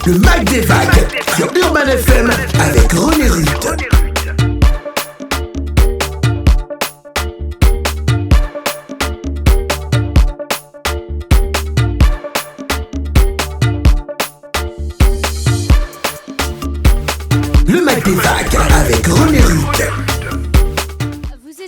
Le Mag des Vagues sur Urban FM avec René Ruth. Le Mag des Vagues avec René Ruth.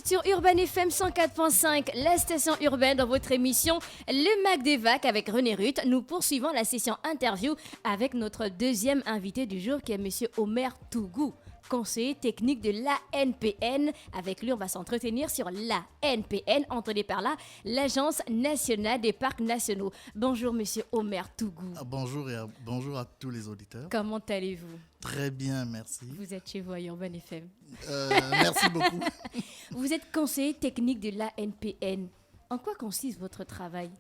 Sur Urban FM 104.5, la station urbaine dans votre émission Le Mag des Vagues avec René Ruth. Nous poursuivons la session interview avec notre deuxième invité du jour qui est Monsieur Omer Tougou, conseiller technique de l'ANPN. Avec lui, on va s'entretenir sur l'ANPN, entendez par là, l'Agence nationale des parcs nationaux. Bonjour Monsieur Omer Tougou. Bonjour et bonjour à tous les auditeurs. Comment allez-vous? Très bien, merci. Vous êtes chez vous à Urban FM. Merci beaucoup. Vous êtes conseiller technique de l'ANPN. En quoi consiste votre travail?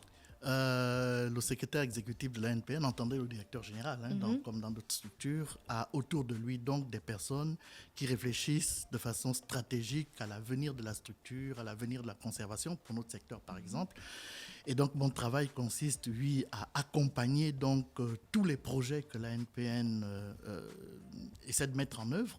Le secrétaire exécutif de l'ANPN, entendez le directeur général, donc, comme dans d'autres structures, a autour de lui donc des personnes qui réfléchissent de façon stratégique à l'avenir de la structure, à l'avenir de la conservation, pour notre secteur par exemple. Et donc mon travail consiste, lui, à accompagner donc tous les projets que l'ANPN essaie de mettre en œuvre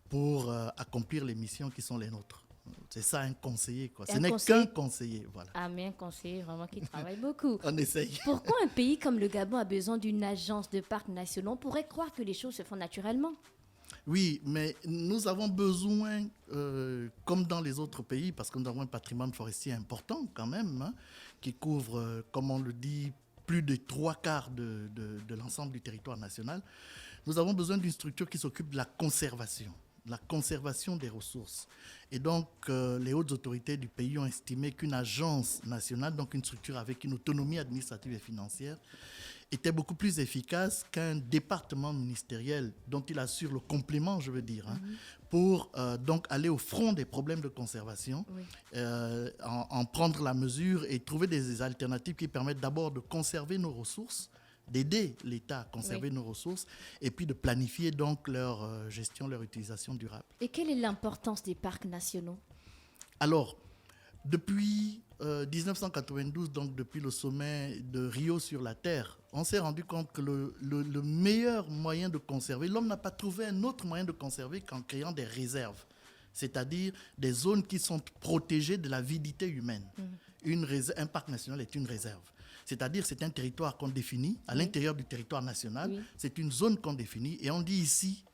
pour accomplir les missions qui sont les nôtres. C'est ça un conseiller, quoi. Ce n'est qu'un conseiller, voilà. Ah, mais un conseiller vraiment qui travaille beaucoup. On essaye. Pourquoi un pays comme le Gabon a besoin d'une agence de parcs nationaux? On pourrait croire que les choses se font naturellement. Oui, mais nous avons besoin, comme dans les autres pays, parce que nous avons un patrimoine forestier important quand même, qui couvre, comme on le dit, plus de 3/4 de l'ensemble du territoire national. Nous avons besoin d'une structure qui s'occupe de la conservation des ressources. Et donc, les hautes autorités du pays ont estimé qu'une agence nationale, donc une structure avec une autonomie administrative et financière, était beaucoup plus efficace qu'un département ministériel dont il assure le complément, je veux dire, pour donc aller au front des problèmes de conservation, en prendre la mesure et trouver des alternatives qui permettent d'abord de conserver nos ressources, d'aider l'État à conserver nos ressources et puis de planifier donc leur gestion, leur utilisation durable. Et quelle est l'importance des parcs nationaux? Alors, depuis 1992, donc depuis le sommet de Rio sur la Terre, on s'est rendu compte que le meilleur moyen de conserver, l'homme n'a pas trouvé un autre moyen de conserver qu'en créant des réserves, c'est-à-dire des zones qui sont protégées de l'avidité humaine. Un parc national est une réserve. C'est-à-dire c'est un territoire qu'on définit à l'intérieur du territoire national. C'est une zone qu'on définit et on dit ici,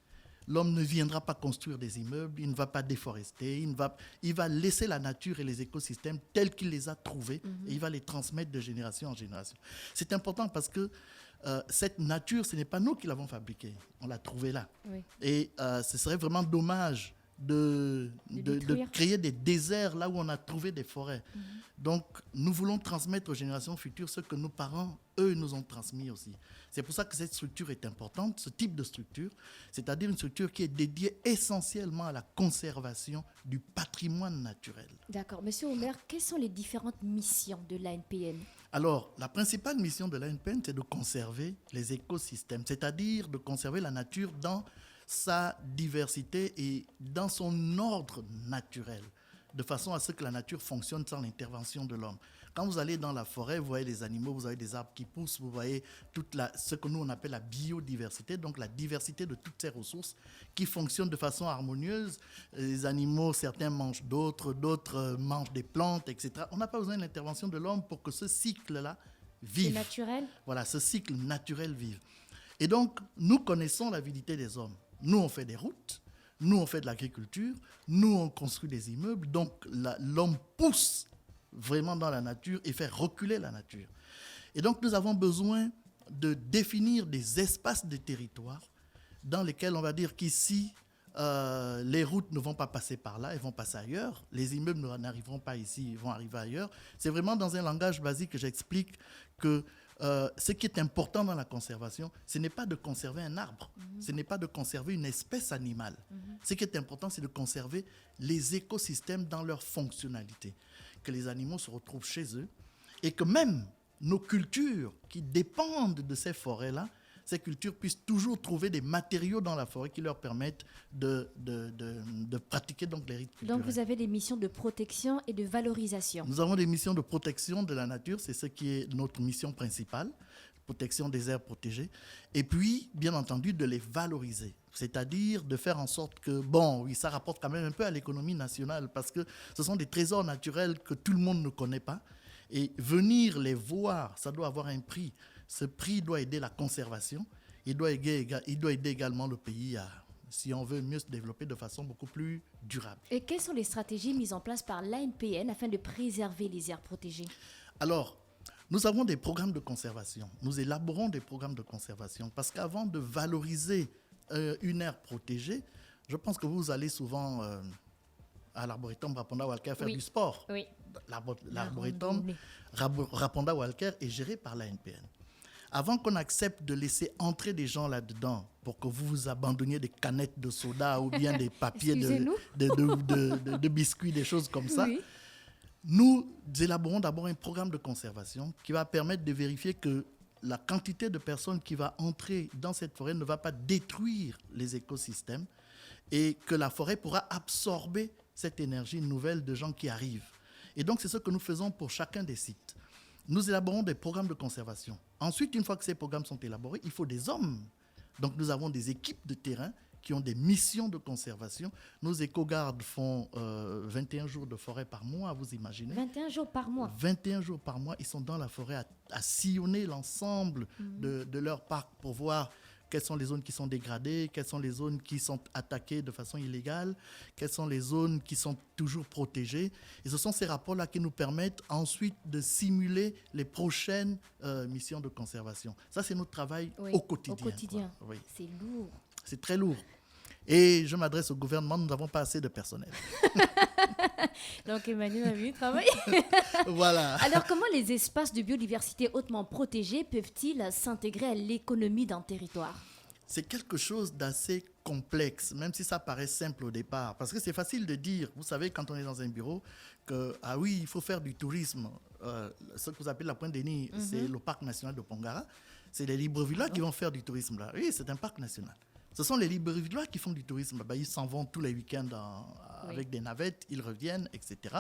l'homme ne viendra pas construire des immeubles, il ne va pas déforester, il va laisser la nature et les écosystèmes tels qu'il les a trouvés et il va les transmettre de génération en génération. C'est important parce que cette nature, ce n'est pas nous qui l'avons fabriquée, on l'a trouvée là. Et ce serait vraiment dommage de créer des déserts là où on a trouvé des forêts. Donc, nous voulons transmettre aux générations futures ce que nos parents, eux, nous ont transmis aussi. C'est pour ça que cette structure est importante, ce type de structure, c'est-à-dire une structure qui est dédiée essentiellement à la conservation du patrimoine naturel. D'accord. Monsieur Omer, quelles sont les différentes missions de l'ANPN? Alors, la principale mission de l'ANPN, c'est de conserver les écosystèmes, c'est-à-dire de conserver la nature dans sa diversité et dans son ordre naturel, de façon à ce que la nature fonctionne sans l'intervention de l'homme. Quand vous allez dans la forêt, vous voyez des animaux, vous voyez des arbres qui poussent, vous voyez ce que nous on appelle la biodiversité, donc la diversité de toutes ces ressources qui fonctionnent de façon harmonieuse. Les animaux, certains mangent d'autres mangent des plantes, etc. On n'a pas besoin de l'intervention de l'homme pour que ce cycle-là vive. C'est naturel. Voilà, ce cycle naturel vive. Et donc, nous connaissons l'avidité des hommes. Nous, on fait des routes, nous, on fait de l'agriculture, nous, on construit des immeubles. Donc, l'homme pousse vraiment dans la nature et fait reculer la nature. Et donc, nous avons besoin de définir des espaces de territoire dans lesquels on va dire qu'ici, les routes ne vont pas passer par là, elles vont passer ailleurs. Les immeubles n'arriveront pas ici, ils vont arriver ailleurs. C'est vraiment dans un langage basique que j'explique que ce qui est important dans la conservation, ce n'est pas de conserver un arbre, ce n'est pas de conserver une espèce animale. Ce qui est important, c'est de conserver les écosystèmes dans leur fonctionnalité, que les animaux se retrouvent chez eux et que même nos cultures qui dépendent de ces forêts-là, ces cultures puissent toujours trouver des matériaux dans la forêt qui leur permettent de pratiquer donc les rites culturels. Donc vous avez des missions de protection et de valorisation. Nous avons des missions de protection de la nature, c'est ce qui est notre mission principale. protection des aires protégées, et puis, bien entendu, de les valoriser. C'est-à-dire de faire en sorte que, bon, oui, ça rapporte quand même un peu à l'économie nationale, parce que ce sont des trésors naturels que tout le monde ne connaît pas, et venir les voir, ça doit avoir un prix. Ce prix doit aider la conservation, il doit aider également le pays à, si on veut mieux se développer de façon beaucoup plus durable. Et quelles sont les stratégies mises en place par l'ANPN afin de préserver les aires protégées? Alors, nous avons des programmes de conservation. Nous élaborons des programmes de conservation parce qu'avant de valoriser une aire protégée, je pense que vous allez souvent à l'Arboretum Raponda Walker faire du sport. Oui. L'Arboretum Raponda Walker est géré par l'ANPN. Avant qu'on accepte de laisser entrer des gens là-dedans pour que vous vous abandonniez des canettes de soda ou bien des papiers de biscuits, des choses comme ça, oui. Nous élaborons d'abord un programme de conservation qui va permettre de vérifier que la quantité de personnes qui va entrer dans cette forêt ne va pas détruire les écosystèmes et que la forêt pourra absorber cette énergie nouvelle de gens qui arrivent. Et donc, c'est ce que nous faisons pour chacun des sites. Nous élaborons des programmes de conservation. Ensuite, une fois que ces programmes sont élaborés, il faut des hommes. Donc, nous avons des équipes de terrain qui ont des missions de conservation. Nos éco-gardes font 21 jours de forêt par mois, vous imaginez. 21 jours par mois. 21 jours par mois, ils sont dans la forêt à sillonner l'ensemble de leur parc pour voir quelles sont les zones qui sont dégradées, quelles sont les zones qui sont attaquées de façon illégale, quelles sont les zones qui sont toujours protégées. Et ce sont ces rapports-là qui nous permettent ensuite de simuler les prochaines missions de conservation. Ça, c'est notre travail au quotidien. Au quotidien. Oui. C'est lourd. C'est très lourd. Et je m'adresse au gouvernement, nous n'avons pas assez de personnel. Donc Emmanuel a mis du travail. Voilà. Alors comment les espaces de biodiversité hautement protégés peuvent-ils s'intégrer à l'économie d'un territoire? C'est quelque chose d'assez complexe, même si ça paraît simple au départ. Parce que c'est facile de dire, vous savez, quand on est dans un bureau, que, ah oui, il faut faire du tourisme. Ce que vous appelez la Pointe-Denis, c'est le parc national de Pongara. C'est les Librevillois qui vont faire du tourisme là. Oui, c'est un parc national. Ce sont les Librevillois qui font du tourisme. Ils s'en vont tous les week-ends avec des navettes, ils reviennent, etc.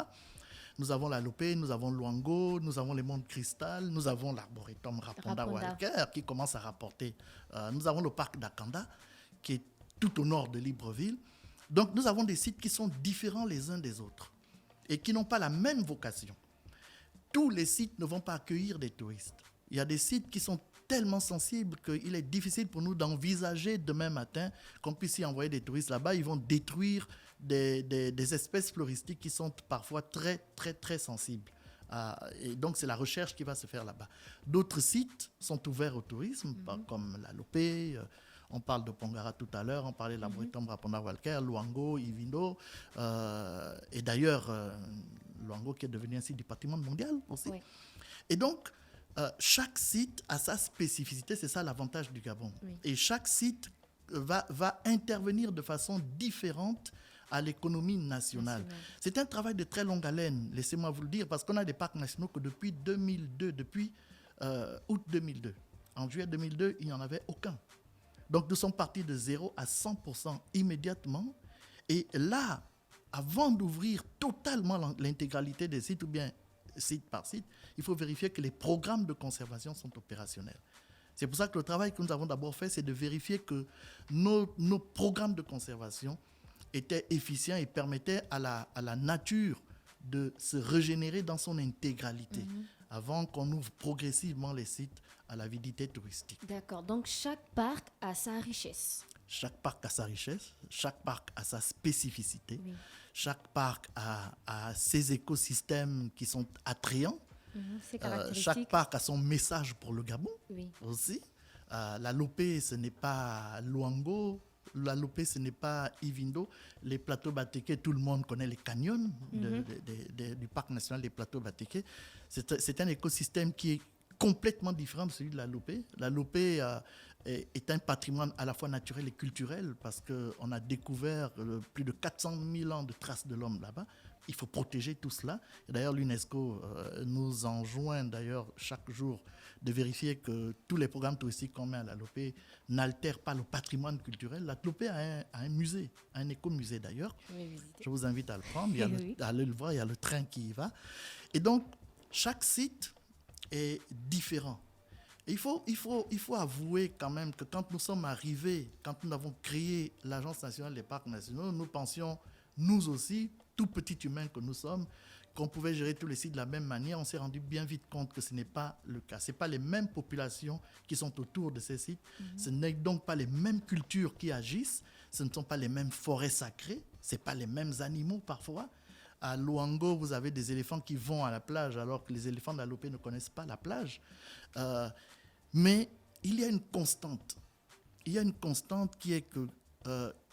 Nous avons la Lopé, nous avons Luango, nous avons les Monts de Cristal, nous avons l'Arboretum Raponda Walker qui commence à rapporter. Nous avons le parc d'Akanda qui est tout au nord de Libreville. Donc nous avons des sites qui sont différents les uns des autres et qui n'ont pas la même vocation. Tous les sites ne vont pas accueillir des touristes. Il y a des sites qui sont tellement sensibles qu'il est difficile pour nous d'envisager demain matin qu'on puisse y envoyer des touristes là-bas. Ils vont détruire des espèces floristiques qui sont parfois très, très, très sensibles. Et donc, c'est la recherche qui va se faire là-bas. D'autres sites sont ouverts au tourisme, comme la Lopé, on parle de Pongara tout à l'heure, on parlait de l'Arboretum Raponda Walker, Luango, Ivindo, et d'ailleurs, Luango qui est devenu un site du patrimoine mondial aussi. Oui. Et donc, chaque site a sa spécificité, c'est ça l'avantage du Gabon. Oui. Et chaque site va intervenir de façon différente à l'économie nationale. C'est un travail de très longue haleine, laissez-moi vous le dire, parce qu'on a des parcs nationaux que depuis 2002, depuis août 2002. En juillet 2002, il n'y en avait aucun. Donc nous sommes partis de 0 à 100% immédiatement. Et là, avant d'ouvrir totalement l'intégralité des sites, ou bien site par site, il faut vérifier que les programmes de conservation sont opérationnels. C'est pour ça que le travail que nous avons d'abord fait, c'est de vérifier que nos programmes de conservation étaient efficients et permettaient à la nature de se régénérer dans son intégralité avant qu'on ouvre progressivement les sites à l'avidité touristique. D'accord, donc chaque parc a sa richesse. Chaque parc a sa richesse, chaque parc a sa spécificité, chaque parc a ses écosystèmes qui sont attrayants. Chaque parc a son message pour le Gabon aussi. La Lopé, ce n'est pas Luango. La Lopé, ce n'est pas Ivindo. Les plateaux Batéké, tout le monde connaît les canyons du parc national des plateaux Batéké. C'est un écosystème qui est complètement différent de celui de la Lopé. La Lopé est un patrimoine à la fois naturel et culturel parce qu'on a découvert plus de 400 000 ans de traces de l'homme là-bas. Il faut protéger tout cela. Et d'ailleurs, l'UNESCO nous enjoint d'ailleurs chaque jour de vérifier que tous les programmes touristiques qu'on met à la Lopé n'altèrent pas le patrimoine culturel. La Lopé a un musée, un écomusée d'ailleurs. Je vous invite à le prendre, à aller le voir, il y a le train qui y va. Et donc, chaque site est différent. Et il faut avouer quand même que quand nous sommes arrivés, quand nous avons créé l'Agence nationale des parcs nationaux, nous pensions, nous aussi, tout petits humains que nous sommes, qu'on pouvait gérer tous les sites de la même manière. On s'est rendu bien vite compte que ce n'est pas le cas. Ce n'est pas les mêmes populations qui sont autour de ces sites. Ce n'est donc pas les mêmes cultures qui agissent. Ce ne sont pas les mêmes forêts sacrées. Ce n'est pas les mêmes animaux parfois. À Luango, vous avez des éléphants qui vont à la plage alors que les éléphants d'Alopé ne connaissent pas la plage. Mais il y a une constante. Il y a une constante qui est que,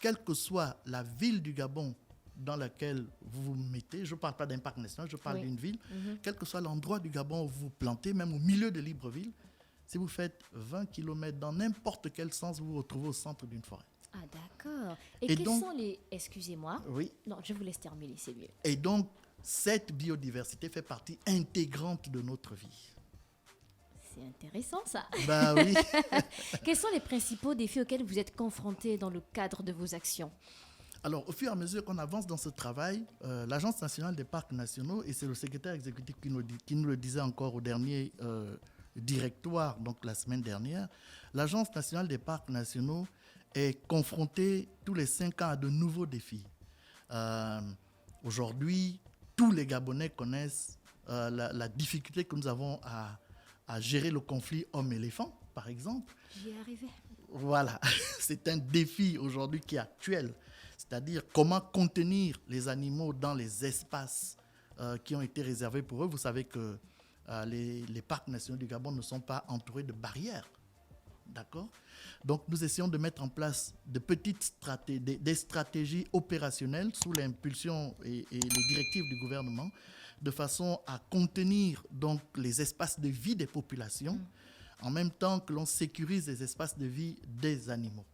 quelle que soit la ville du Gabon dans laquelle vous vous mettez, je ne parle pas d'un parc national, je parle d'une ville, quel que soit l'endroit du Gabon où vous vous plantez, même au milieu de Libreville, si vous faites 20 km dans n'importe quel sens, vous vous retrouvez au centre d'une forêt. Ah, d'accord. Et quels sont les... Excusez-moi. Oui. Non, je vous laisse terminer, c'est mieux. Et donc, cette biodiversité fait partie intégrante de notre vie. C'est intéressant, ça. Bah oui. Quels sont les principaux défis auxquels vous êtes confrontés dans le cadre de vos actions? Alors, au fur et à mesure qu'on avance dans ce travail, l'Agence nationale des parcs nationaux, et c'est le secrétaire exécutif qui nous le disait encore au dernier directoire, donc la semaine dernière, l'Agence nationale des parcs nationaux est confrontée tous les 5 ans à de nouveaux défis. Aujourd'hui, tous les Gabonais connaissent la difficulté que nous avons à gérer le conflit homme-éléphant, par exemple. J'y ai arrivé. Voilà, c'est un défi aujourd'hui qui est actuel. C'est-à-dire comment contenir les animaux dans les espaces qui ont été réservés pour eux. Vous savez que les parcs nationaux du Gabon ne sont pas entourés de barrières. D'accord? Donc, nous essayons de mettre en place des stratégies opérationnelles sous l'impulsion et les directives du gouvernement, de façon à contenir donc, les espaces de vie des populations, en même temps que l'on sécurise les espaces de vie des animaux.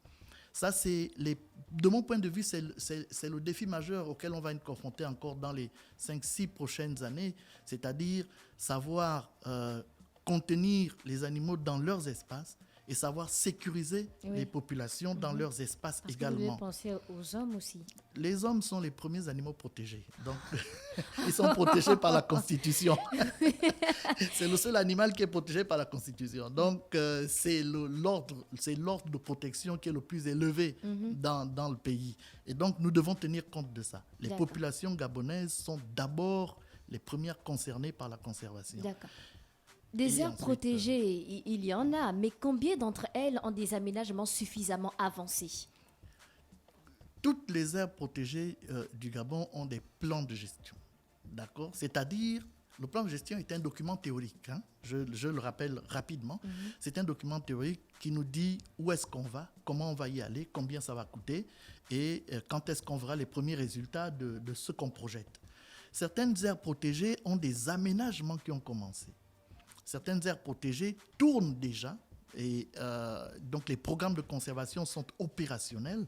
Ça, de mon point de vue, c'est le défi majeur auquel on va être confronté encore dans les 5-6 prochaines années, c'est-à-dire savoir contenir les animaux dans leurs espaces et savoir sécuriser les populations dans leurs espaces également. Vous devez penser aux hommes aussi. Les hommes sont les premiers animaux protégés. Donc, ils sont protégés par la Constitution. C'est le seul animal qui est protégé par la Constitution. Donc, c'est l'ordre de protection qui est le plus élevé dans le pays. Et donc, nous devons tenir compte de ça. Les populations gabonaises sont d'abord les premières concernées par la conservation. D'accord. Des aires protégées, il y en a, mais combien d'entre elles ont des aménagements suffisamment avancés? Toutes les aires protégées du Gabon ont des plans de gestion. D'accord? C'est-à-dire, le plan de gestion est un document théorique. Hein? Je le rappelle rapidement. C'est un document théorique qui nous dit où est-ce qu'on va, comment on va y aller, combien ça va coûter et quand est-ce qu'on verra les premiers résultats de ce qu'on projette. Certaines aires protégées ont des aménagements qui ont commencé. Certaines aires protégées tournent déjà et donc les programmes de conservation sont opérationnels.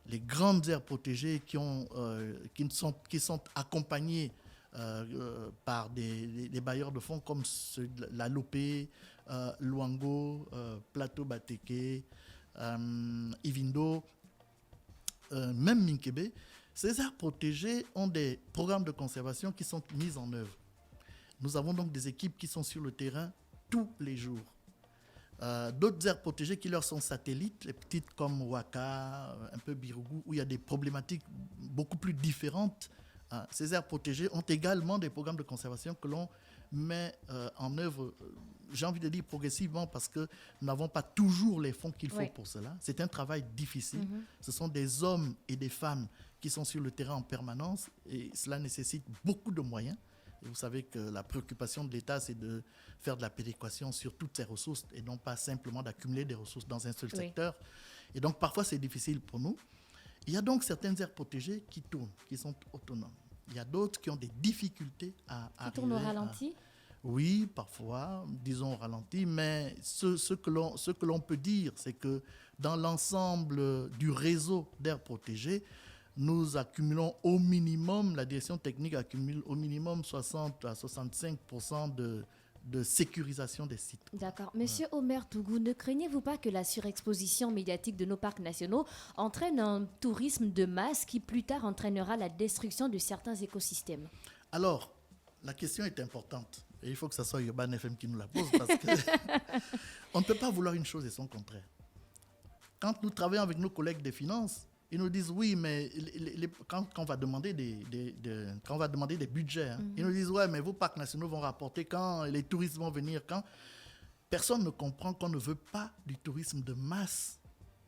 Les grandes aires protégées qui sont accompagnées par des bailleurs de fonds comme ceux de la Lopé, Luango, Plateau Bateke, Ivindo, même Minkebe. Ces aires protégées ont des programmes de conservation qui sont mis en œuvre. Nous avons donc des équipes qui sont sur le terrain tous les jours. D'autres aires protégées qui leur sont satellites, les petites comme Ouaka, un peu Birougou, où il y a des problématiques beaucoup plus différentes. Ces aires protégées ont également des programmes de conservation que l'on met en œuvre, j'ai envie de dire progressivement, parce que nous n'avons pas toujours les fonds qu'il faut pour cela. C'est un travail difficile. Ce sont des hommes et des femmes qui sont sur le terrain en permanence et cela nécessite beaucoup de moyens. Et vous savez que la préoccupation de l'État, c'est de faire de la péréquation sur toutes ces ressources et non pas simplement d'accumuler des ressources dans un seul secteur. Et donc, parfois, c'est difficile pour nous. Il y a donc certaines aires protégées qui tournent, qui sont autonomes. Il y a d'autres qui ont des difficultés à arriver. Qui tournent au ralenti? Oui, parfois, disons au ralenti, mais ce que l'on peut dire, c'est que dans l'ensemble du réseau d'aires protégées, nous accumulons au minimum, la direction technique accumule au minimum 60 à 65% de sécurisation des sites. D'accord. Monsieur Omer Tougou, ne craignez-vous pas que la surexposition médiatique de nos parcs nationaux entraîne un tourisme de masse qui plus tard entraînera la destruction de certains écosystèmes? Alors, la question est importante. Et il faut que ce soit Urban FM qui nous la pose parce que on ne peut pas vouloir une chose et son contraire. Quand nous travaillons avec nos collègues des finances, ils nous disent oui, mais quand on va demander quand on va demander des budgets, hein, ils nous disent ouais, mais vos parcs nationaux vont rapporter quand, les touristes vont venir quand. Personne ne comprend qu'on ne veut pas du tourisme de masse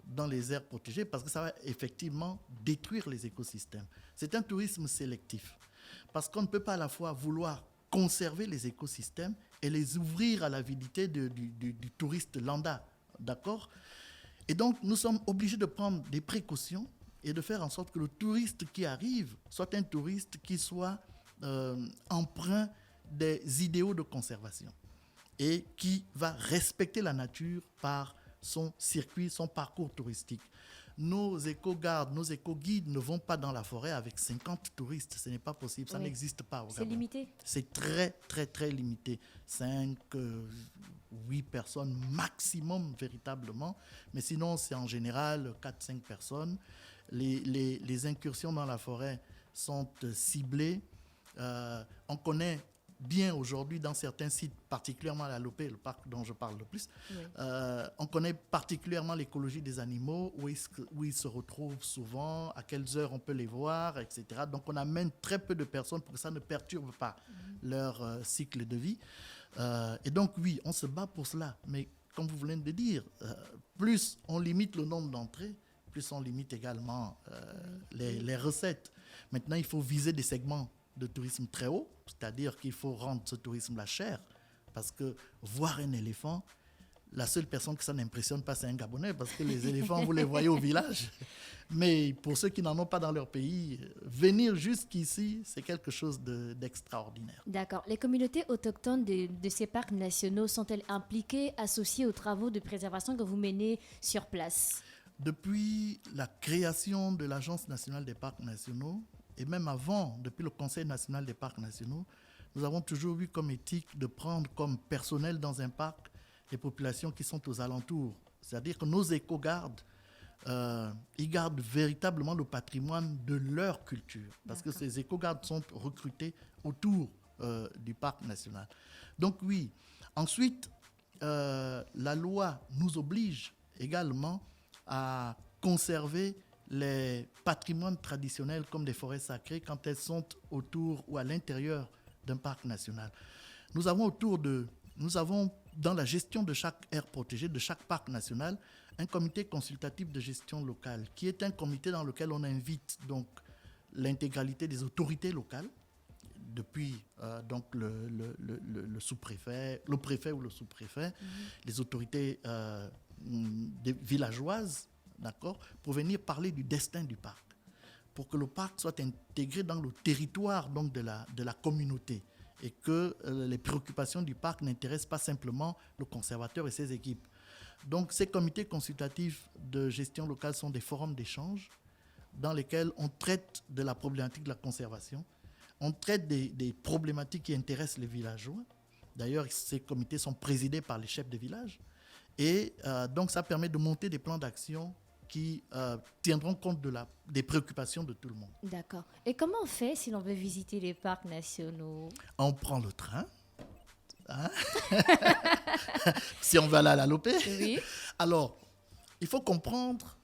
dans les aires protégées parce que ça va effectivement détruire les écosystèmes. C'est un tourisme sélectif parce qu'on ne peut pas à la fois vouloir conserver les écosystèmes et les ouvrir à l'avidité du touriste lambda, d'accord ? Et donc, nous sommes obligés de prendre des précautions et de faire en sorte que le touriste qui arrive soit un touriste qui soit empreint des idéaux de conservation et qui va respecter la nature par son circuit, son parcours touristique. Nos éco-gardes, nos éco-guides ne vont pas dans la forêt avec 50 touristes. Ce n'est pas possible, ça n'existe pas au Gabon. C'est limité. C'est très, très, très limité. 5, 8 personnes maximum, véritablement. Mais sinon, c'est en général 4-5 personnes. Les incursions dans la forêt sont ciblées. On connaît bien aujourd'hui dans certains sites, particulièrement à la Lopé, le parc dont je parle le plus, on connaît particulièrement l'écologie des animaux, où ils se retrouvent souvent, à quelles heures on peut les voir, etc. Donc on amène très peu de personnes pour que ça ne perturbe pas leur cycle de vie. Et donc oui, on se bat pour cela, mais comme vous venez de dire, plus on limite le nombre d'entrées, plus on limite également les recettes. Maintenant, il faut viser des segments de tourisme très haut, c'est-à-dire qu'il faut rendre ce tourisme-là cher, parce que voir un éléphant, la seule personne que ça n'impressionne pas, c'est un Gabonais, parce que les éléphants, vous les voyez au village. Mais pour ceux qui n'en ont pas dans leur pays, venir jusqu'ici, c'est quelque chose d'extraordinaire. D'accord. Les communautés autochtones de ces parcs nationaux sont-elles impliquées, associées aux travaux de préservation que vous menez sur place ? Depuis la création de l'Agence nationale des parcs nationaux, et même avant, depuis le Conseil national des parcs nationaux, nous avons toujours eu comme éthique de prendre comme personnel dans un parc les populations qui sont aux alentours. C'est-à-dire que nos éco-gardes, ils gardent véritablement le patrimoine de leur culture. Parce que ces éco-gardes sont recrutés autour du parc national. Donc oui. Ensuite, la loi nous oblige également à conserver les patrimoines traditionnels comme des forêts sacrées quand elles sont autour ou à l'intérieur d'un parc national. Nous avons dans la gestion de chaque aire protégée, de chaque parc national, un comité consultatif de gestion locale qui est un comité dans lequel on invite donc l'intégralité des autorités locales, depuis donc le sous-préfet, le préfet ou le sous-préfet, les autorités villageoises, d'accord, pour venir parler du destin du parc, pour que le parc soit intégré dans le territoire donc de la communauté et que les préoccupations du parc n'intéressent pas simplement le conservateur et ses équipes. Donc ces comités consultatifs de gestion locale sont des forums d'échange dans lesquels on traite de la problématique de la conservation, on traite des problématiques qui intéressent les villageois. D'ailleurs, ces comités sont présidés par les chefs de village et donc ça permet de monter des plans d'action qui tiendront compte des préoccupations de tout le monde. D'accord. Et comment on fait si l'on veut visiter les parcs nationaux ? On prend le train. Hein? Si on veut aller à la Lopé. Oui. Alors, il faut comprendre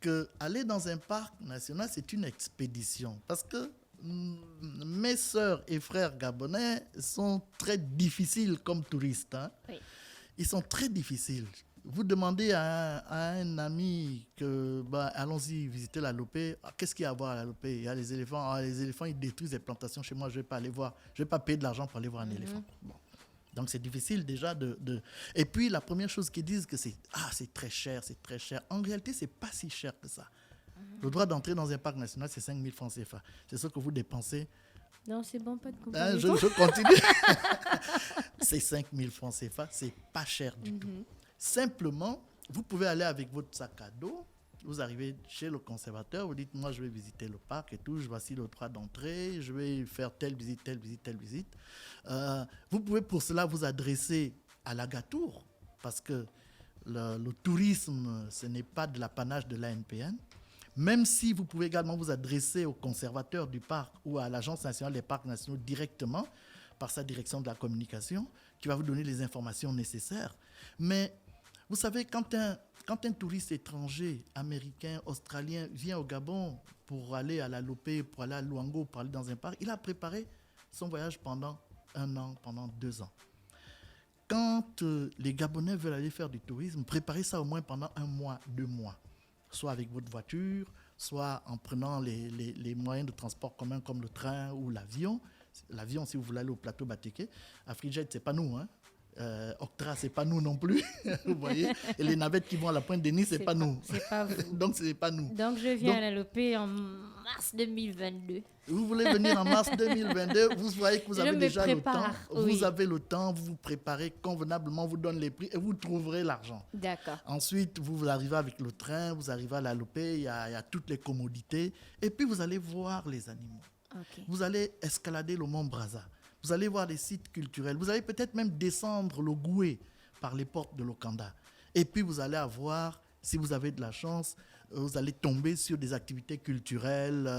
qu'aller dans un parc national, c'est une expédition. Parce que mes sœurs et frères gabonais sont très difficiles comme touristes. Hein? Oui. Ils sont très difficiles. Vous demandez à un ami que, allons-y visiter la Lopé. Qu'est-ce qu'il y a à voir à la Lopé? Il y a les éléphants. Les éléphants, ils détruisent les plantations chez moi. Je ne vais pas aller voir. Je ne vais pas payer de l'argent pour aller voir un éléphant. Bon. Donc, c'est difficile déjà de... Et puis, la première chose qu'ils disent, que c'est très cher, c'est très cher. En réalité, ce n'est pas si cher que ça. Le droit d'entrer dans un parc national, c'est 5 000 francs CFA. C'est ce que vous dépensez. Non, c'est bon, pas de comparaison. Je continue. C'est 5 000 francs CFA. Ce n'est pas cher du tout. Simplement, vous pouvez aller avec votre sac à dos, vous arrivez chez le conservateur, vous dites, moi je vais visiter le parc et tout, voici le droit d'entrée, je vais faire telle visite, telle visite, telle visite. Vous pouvez pour cela vous adresser à l'Agatour, parce que le tourisme, ce n'est pas de l'apanage de l'ANPN, même si vous pouvez également vous adresser au conservateur du parc ou à l'Agence nationale des parcs nationaux directement, par sa direction de la communication, qui va vous donner les informations nécessaires. Mais vous savez, quand un touriste étranger, américain, australien, vient au Gabon pour aller à la Lopé, pour aller à Luango, pour aller dans un parc, il a préparé son voyage pendant 1 an, pendant 2 ans. Quand les Gabonais veulent aller faire du tourisme, préparez ça au moins pendant 1 mois, 2 mois. Soit avec votre voiture, soit en prenant les moyens de transport communs comme le train ou l'avion. L'avion, si vous voulez aller au plateau Bateke. Afrijet, c'est pas nous, hein. Octra, c'est pas nous non plus, vous voyez. Et les navettes qui vont à la Pointe de Nice, c'est pas nous. C'est pas vous. Donc, c'est pas nous. Donc, je viens à la Lopé en mars 2022. Vous voulez venir en mars 2022, vous voyez que vous avez déjà le temps. Oui. Vous avez le temps, vous vous préparez convenablement, vous donnez les prix et vous trouverez l'argent. D'accord. Ensuite, vous arrivez avec le train, vous arrivez à la Lopé, il y a toutes les commodités. Et puis, vous allez voir les animaux. Okay. Vous allez escalader le mont Brazza. Vous allez voir des sites culturels. Vous allez peut-être même descendre le Goué par les portes de l'Okanda. Et puis, vous allez avoir, si vous avez de la chance, vous allez tomber sur des activités culturelles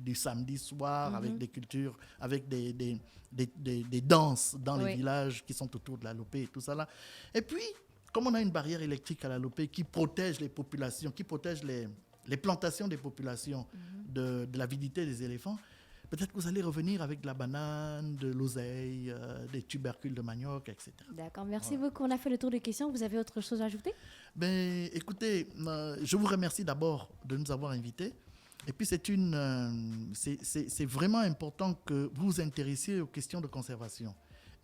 du samedi soir avec des cultures, avec des danses dans les villages qui sont autour de la Lopé et tout ça là. Et puis, comme on a une barrière électrique à la Lopé qui protège les populations, qui protège les plantations des populations de l'avidité des éléphants, peut-être que vous allez revenir avec de la banane, de l'oseille, des tubercules de manioc, etc. D'accord, merci beaucoup. On a fait le tour des questions. Vous avez autre chose à ajouter? Ben, écoutez, je vous remercie d'abord de nous avoir invités. Et puis, c'est vraiment important que vous vous intéressiez aux questions de conservation.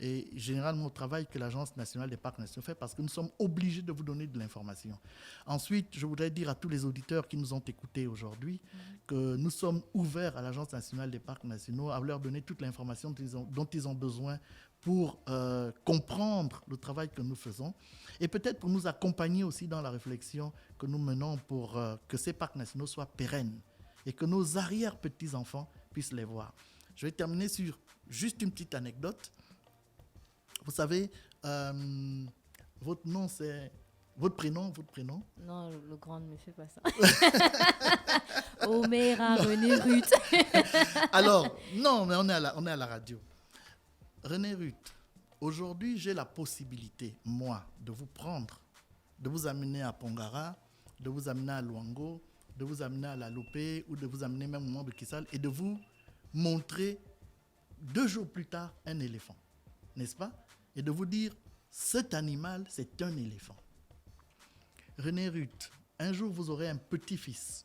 Et généralement, au travail que l'Agence nationale des parcs nationaux fait, parce que nous sommes obligés de vous donner de l'information. Ensuite, je voudrais dire à tous les auditeurs qui nous ont écoutés aujourd'hui que nous sommes ouverts à l'Agence nationale des parcs nationaux à leur donner toute l'information dont ils ont besoin pour comprendre le travail que nous faisons et peut-être pour nous accompagner aussi dans la réflexion que nous menons pour que ces parcs nationaux soient pérennes et que nos arrière-petits-enfants puissent les voir. Je vais terminer sur juste une petite anecdote. Vous savez, votre nom, c'est... Votre prénom? Non, le grand ne me fait pas ça. Omera René Ruth. Alors, non, mais on est à la radio. René Ruth, aujourd'hui, j'ai la possibilité, moi, de vous prendre, de vous amener à Pongara, de vous amener à Luango, de vous amener à la Lopé ou de vous amener même au Mont de Kissal et de vous montrer 2 jours plus tard un éléphant, n'est-ce pas? Et de vous dire, cet animal, c'est un éléphant. René Ruth, un jour, vous aurez un petit-fils.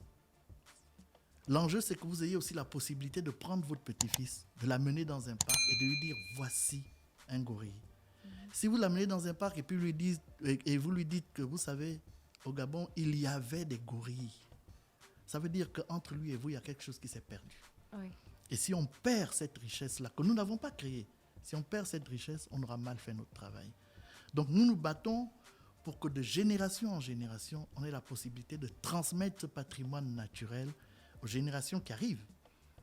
L'enjeu, c'est que vous ayez aussi la possibilité de prendre votre petit-fils, de l'amener dans un parc et de lui dire, voici un gorille. Si vous l'amenez dans un parc et puis vous lui dites que, vous savez, au Gabon, il y avait des gorilles, ça veut dire qu'entre lui et vous, il y a quelque chose qui s'est perdu. Oui. Et si on perd cette richesse-là, que nous n'avons pas créée, si on perd cette richesse, on aura mal fait notre travail. Donc nous nous battons pour que de génération en génération, on ait la possibilité de transmettre ce patrimoine naturel aux générations qui arrivent,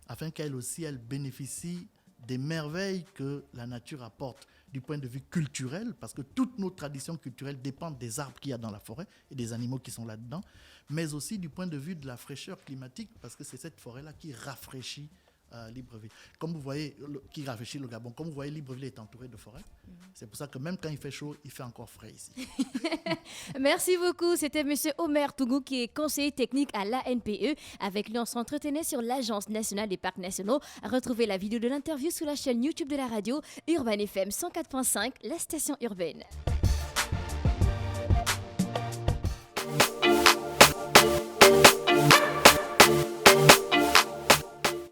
afin qu'elles aussi, elles bénéficient des merveilles que la nature apporte du point de vue culturel, parce que toutes nos traditions culturelles dépendent des arbres qu'il y a dans la forêt et des animaux qui sont là-dedans, mais aussi du point de vue de la fraîcheur climatique, parce que c'est cette forêt-là qui rafraîchit Libreville. Comme vous voyez, qui rafraîchit le Gabon, comme vous voyez, Libreville est entouré de forêts. C'est pour ça que même quand il fait chaud, il fait encore frais ici. Merci beaucoup. C'était M. Omer Tougou qui est conseiller technique à l'ANPE. Avec lui, on s'entretenait sur l'Agence nationale des parcs nationaux. Retrouvez la vidéo de l'interview sur la chaîne YouTube de la radio Urban FM 104.5, la station urbaine.